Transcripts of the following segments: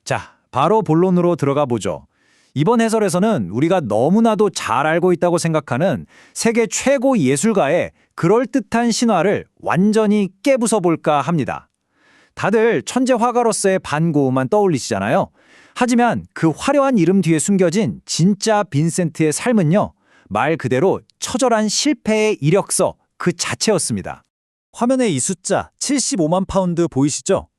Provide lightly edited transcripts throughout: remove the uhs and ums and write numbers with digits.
자, 바로 본론으로 들어가 보죠. 이번 해설에서는 우리가 너무나도 잘 알고 있다고 생각하는 세계 최고 예술가의 그럴듯한 신화를 완전히 깨부숴 볼까 합니다. 다들 천재 화가로서의 반고흐만 떠올리시잖아요. 하지만 그 화려한 이름 뒤에 숨겨진 진짜 빈센트의 삶은요, 말 그대로 처절한 실패의 이력서 그 자체였습니다. 화면에 이 숫자 75만 파운드 보이시죠?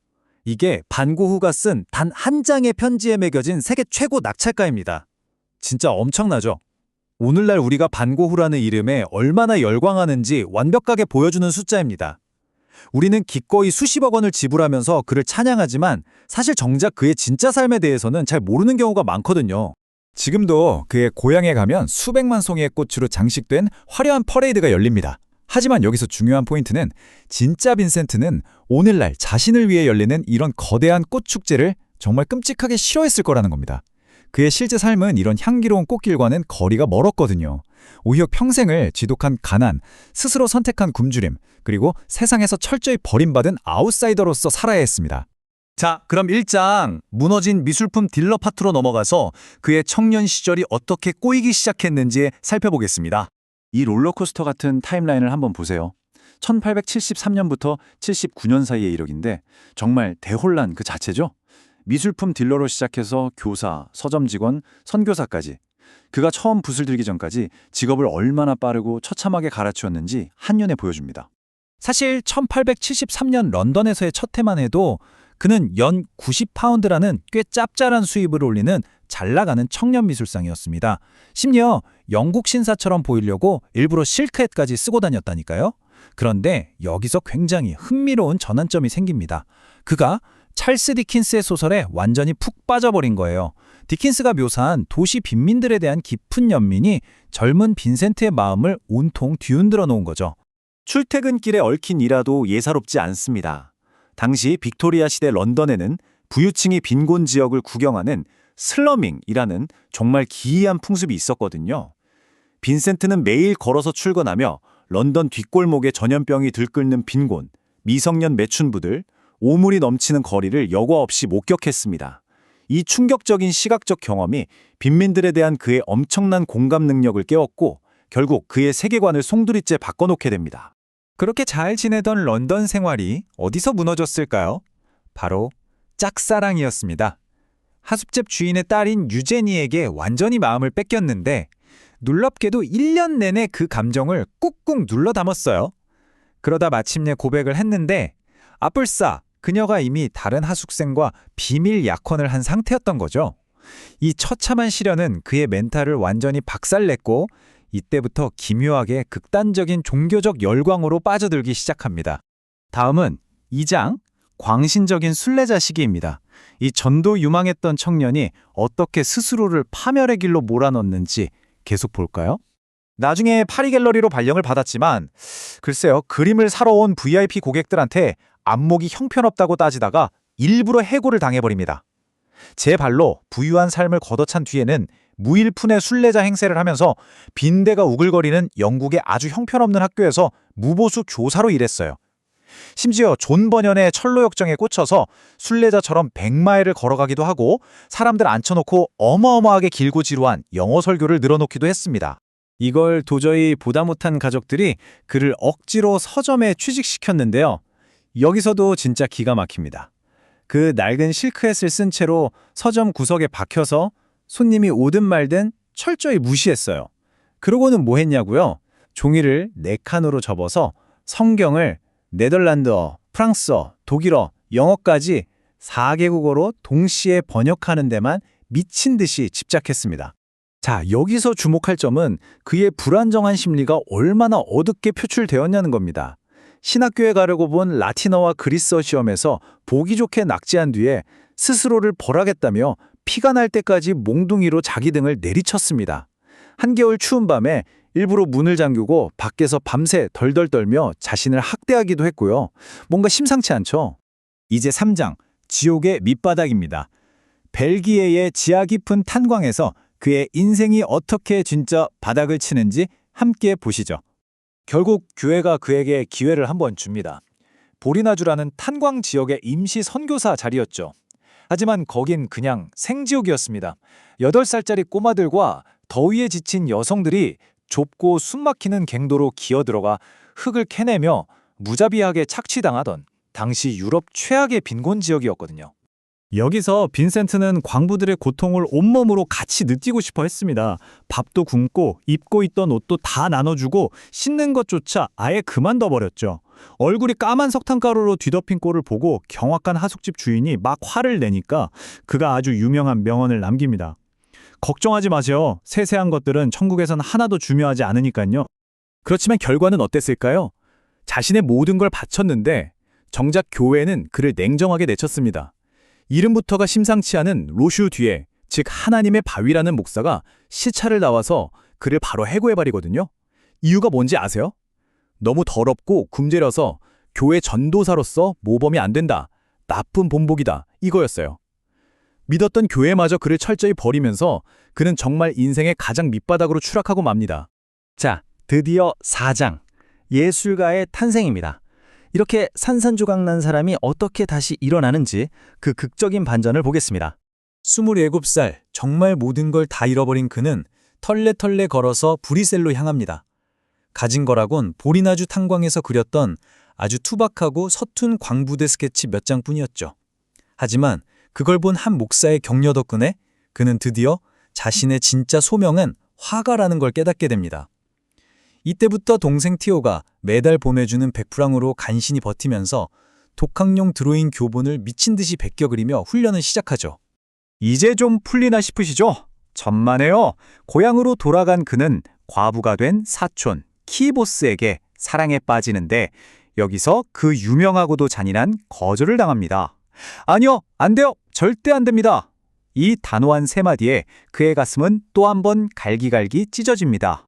이게 반고흐가 쓴 단 한 장의 편지에 매겨진 세계 최고 낙찰가입니다. 진짜 엄청나죠? 오늘날 우리가 반고흐라는 이름에 얼마나 열광하는지 완벽하게 보여주는 숫자입니다. 우리는 기꺼이 수십억 원을 지불하면서 그를 찬양하지만 사실 정작 그의 진짜 삶에 대해서는 잘 모르는 경우가 많거든요. 지금도 그의 고향에 가면 수백만 송이의 꽃으로 장식된 화려한 퍼레이드가 열립니다. 하지만 여기서 중요한 포인트는 진짜 빈센트는 오늘날 자신을 위해 열리는 이런 거대한 꽃축제를 정말 끔찍하게 싫어했을 거라는 겁니다. 그의 실제 삶은 이런 향기로운 꽃길과는 거리가 멀었거든요. 오히려 평생을 지독한 가난, 스스로 선택한 굶주림, 그리고 세상에서 철저히 버림받은 아웃사이더로서 살아야 했습니다. 자, 그럼 1장 무너진 미술품 딜러 파트로 넘어가서 그의 청년 시절이 어떻게 꼬이기 시작했는지 살펴보겠습니다. 이 롤러코스터 같은 타임라인을 한번 보세요. 1873년부터 79년 사이의 이력인데 정말 대혼란 그 자체죠. 미술품 딜러로 시작해서 교사, 서점 직원, 선교사까지. 그가 처음 붓을 들기 전까지 직업을 얼마나 빠르고 처참하게 갈아치웠는지 한눈에 보여줍니다. 사실 1873년 런던에서의 첫 해만 해도 그는 연 90파운드라는 꽤 짭짤한 수입을 올리는 잘 나가는 청년 미술상이었습니다. 심지어 영국 신사처럼 보이려고 일부러 실크햇까지 쓰고 다녔다니까요. 그런데 여기서 굉장히 흥미로운 전환점이 생깁니다. 그가 찰스 디킨스의 소설에 완전히 푹 빠져버린 거예요. 디킨스가 묘사한 도시 빈민들에 대한 깊은 연민이 젊은 빈센트의 마음을 온통 뒤흔들어 놓은 거죠. 출퇴근길에 얽힌 일화도 예사롭지 않습니다. 당시 빅토리아 시대 런던에는 부유층이 빈곤 지역을 구경하는 슬러밍이라는 정말 기이한 풍습이 있었거든요. 빈센트는 매일 걸어서 출근하며 런던 뒷골목에 전염병이 들끓는 빈곤, 미성년 매춘부들, 오물이 넘치는 거리를 여과 없이 목격했습니다. 이 충격적인 시각적 경험이 빈민들에 대한 그의 엄청난 공감 능력을 깨웠고 결국 그의 세계관을 송두리째 바꿔놓게 됩니다. 그렇게 잘 지내던 런던 생활이 어디서 무너졌을까요? 바로 짝사랑이었습니다. 하숙집 주인의 딸인 유제니에게 완전히 마음을 뺏겼는데 놀랍게도 1년 내내 그 감정을 꾹꾹 눌러 담았어요. 그러다 마침내 고백을 했는데 아뿔싸 그녀가 이미 다른 하숙생과 비밀 약혼을 한 상태였던 거죠. 이 처참한 시련은 그의 멘탈을 완전히 박살냈고 이때부터 기묘하게 극단적인 종교적 열광으로 빠져들기 시작합니다. 다음은 2장 광신적인 순례자 시기입니다. 이 전도 유망했던 청년이 어떻게 스스로를 파멸의 길로 몰아넣는지 계속 볼까요? 나중에 파리 갤러리로 발령을 받았지만 글쎄요, 그림을 사러 온 VIP 고객들한테 안목이 형편없다고 따지다가 일부러 해고를 당해버립니다. 제 발로 부유한 삶을 걷어찬 뒤에는 무일푼의 순례자 행세를 하면서 빈대가 우글거리는 영국의 아주 형편없는 학교에서 무보수 교사로 일했어요. 심지어 존 버년의 철로 역정에 꽂혀서 순례자처럼 100마일을 걸어가기도 하고 사람들 앉혀놓고 어마어마하게 길고 지루한 영어 설교를 늘어놓기도 했습니다. 이걸 도저히 보다 못한 가족들이 그를 억지로 서점에 취직시켰는데요. 여기서도 진짜 기가 막힙니다. 그 낡은 실크햇을 쓴 채로 서점 구석에 박혀서 손님이 오든 말든 철저히 무시했어요. 그러고는 뭐 했냐고요? 종이를 4칸으로 접어서 성경을 네덜란드어, 프랑스어, 독일어, 영어까지 4개국어로 동시에 번역하는 데만 미친 듯이 집착했습니다. 자, 여기서 주목할 점은 그의 불안정한 심리가 얼마나 어둡게 표출되었냐는 겁니다. 신학교에 가려고 본 라틴어와 그리스어 시험에서 보기 좋게 낙제한 뒤에 스스로를 벌하겠다며 피가 날 때까지 몽둥이로 자기 등을 내리쳤습니다. 한겨울 추운 밤에 일부러 문을 잠그고 밖에서 밤새 덜덜 떨며 자신을 학대하기도 했고요. 뭔가 심상치 않죠? 이제 3장, 지옥의 밑바닥입니다. 벨기에의 지하 깊은 탄광에서 그의 인생이 어떻게 진짜 바닥을 치는지 함께 보시죠. 결국 교회가 그에게 기회를 한번 줍니다. 보리나주라는 탄광 지역의 임시 선교사 자리였죠. 하지만 거긴 그냥 생지옥이었습니다. 8살짜리 꼬마들과 더위에 지친 여성들이 좁고 숨막히는 갱도로 기어들어가 흙을 캐내며 무자비하게 착취당하던 당시 유럽 최악의 빈곤 지역이었거든요. 여기서 빈센트는 광부들의 고통을 온몸으로 같이 느끼고 싶어 했습니다. 밥도 굶고 입고 있던 옷도 다 나눠주고 씻는 것조차 아예 그만둬 버렸죠. 얼굴이 까만 석탄가루로 뒤덮인 꼴을 보고 경악한 하숙집 주인이 막 화를 내니까 그가 아주 유명한 명언을 남깁니다. 걱정하지 마세요. 세세한 것들은 천국에선 하나도 중요하지 않으니까요. 그렇지만 결과는 어땠을까요? 자신의 모든 걸 바쳤는데 정작 교회는 그를 냉정하게 내쳤습니다. 이름부터가 심상치 않은 로슈 뒤에, 즉 하나님의 바위라는 목사가 시차를 나와서 그를 바로 해고해버리거든요. 이유가 뭔지 아세요? 너무 더럽고 굶주려서 교회 전도사로서 모범이 안 된다. 나쁜 본보기다. 이거였어요. 믿었던 교회마저 그를 철저히 버리면서 그는 정말 인생의 가장 밑바닥으로 추락하고 맙니다. 자, 드디어 4장. 예술가의 탄생입니다. 이렇게 산산조각 사람이 어떻게 다시 일어나는지 그 극적인 반전을 보겠습니다. 27살, 정말 모든 걸 다 잃어버린 그는 털레털레 걸어서 브뤼셀로 향합니다. 가진 거라곤 보리나주 탄광에서 그렸던 아주 투박하고 서툰 광부대 스케치 몇 장뿐이었죠. 하지만 그걸 본 한 목사의 격려 덕분에 그는 드디어 자신의 진짜 소명은 화가라는 걸 깨닫게 됩니다. 이때부터 동생 티오가 매달 보내주는 100프랑으로 간신히 버티면서 독학용 드로잉 교본을 미친 듯이 베껴 그리며 훈련을 시작하죠. 이제 좀 풀리나 싶으시죠? 천만에요. 고향으로 돌아간 그는 과부가 된 사촌 키보스에게 사랑에 빠지는데 여기서 그 유명하고도 잔인한 거절을 당합니다. 아니요, 안 돼요. 절대 안 됩니다. 이 단호한 세 마디에 그의 가슴은 또 한 번 갈기갈기 찢어집니다.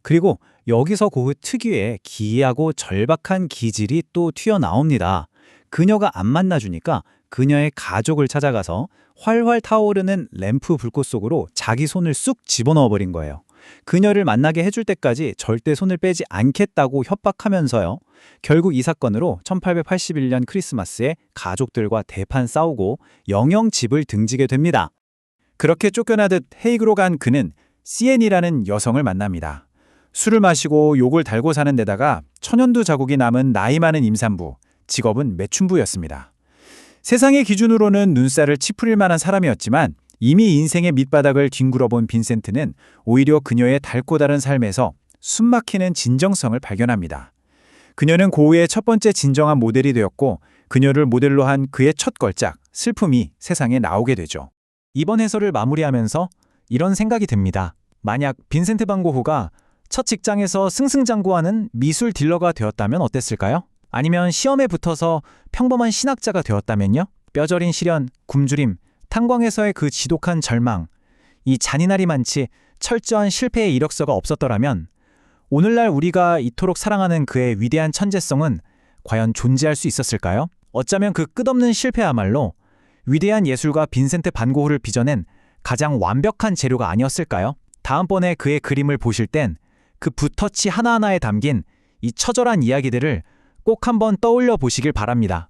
그리고 여기서 그 특유의 기이하고 절박한 기질이 또 튀어나옵니다. 그녀가 안 만나주니까 그녀의 가족을 찾아가서 활활 타오르는 램프 불꽃 속으로 자기 손을 쑥 집어넣어버린 거예요. 그녀를 만나게 해줄 때까지 절대 손을 빼지 않겠다고 협박하면서요. 결국 이 사건으로 1881년 크리스마스에 가족들과 대판 싸우고 영영 집을 등지게 됩니다. 그렇게 쫓겨나듯 헤이그로 간 그는 시엔이라는 여성을 만납니다. 술을 마시고 욕을 달고 사는 데다가 천연두 자국이 남은 나이 많은 임산부, 직업은 매춘부였습니다. 세상의 기준으로는 눈살을 찌푸릴 만한 사람이었지만 이미 인생의 밑바닥을 뒹굴어본 빈센트는 오히려 그녀의 달고 다른 삶에서 숨막히는 진정성을 발견합니다. 그녀는 고흐의 첫 번째 진정한 모델이 되었고 그녀를 모델로 한 그의 첫 걸작, 슬픔이 세상에 나오게 되죠. 이번 해설을 마무리하면서 이런 생각이 듭니다. 만약 빈센트 반 고흐가 첫 직장에서 승승장구하는 미술 딜러가 되었다면 어땠을까요? 아니면 시험에 붙어서 평범한 신학자가 되었다면요? 뼈저린 시련, 굶주림, 탄광에서의 그 지독한 절망, 이 잔인하리 많지 철저한 실패의 이력서가 없었더라면 오늘날 우리가 이토록 사랑하는 그의 위대한 천재성은 과연 존재할 수 있었을까요? 어쩌면 그 끝없는 실패야말로 위대한 예술가 빈센트 반 고흐를 빚어낸 가장 완벽한 재료가 아니었을까요? 다음번에 그의 그림을 보실 땐 그 붓터치 하나하나에 담긴 이 처절한 이야기들을 꼭 한번 떠올려 보시길 바랍니다.